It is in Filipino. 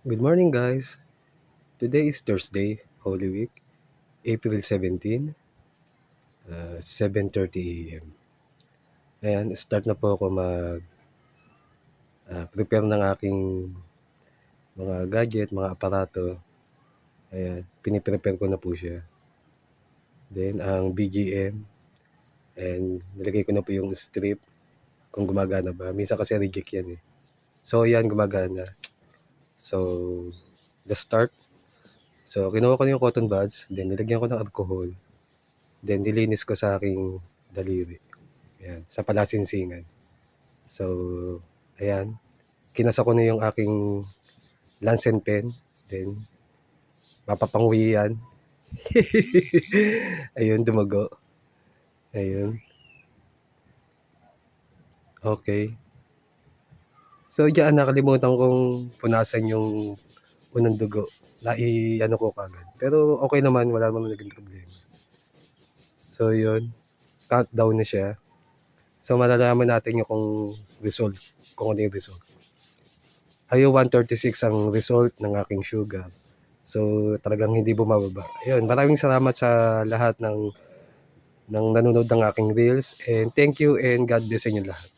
Good morning, guys. Today is Thursday, Holy Week, April 17, 7:30 a.m. Ayan, start na po ako prepare ng aking mga gadget, mga aparato. Ayan, piniprepare ko na po siya. Then, ang BGM, and nilagay ko na po yung strip kung gumagana ba. Minsan kasi reject yan eh. So, ayan, gumagana. So, the start. So, kinuha ko na yung cotton buds, then nilagyan ko ng alcohol. Then, nilinis ko sa aking daliri. Ayan, sa palasinsingan. So, ayan. Kinasa ko na yung aking lance and pen. Then, mapapanguwi yan. Ayun, dumago. Ayun. Okay. So, diyan nakalimutan kong punasan yung unang dugo. Ano ko kagad. Pero okay naman, wala naman naging problema. So, yun. Cut down na siya. So, malalaman natin yung result. Kung ano yung result. Ay, 136 ang result ng aking sugar. So, talagang hindi bumababa. Ayun, maraming salamat sa lahat ng nanonood ng aking reels. And thank you and God bless sa inyo lahat.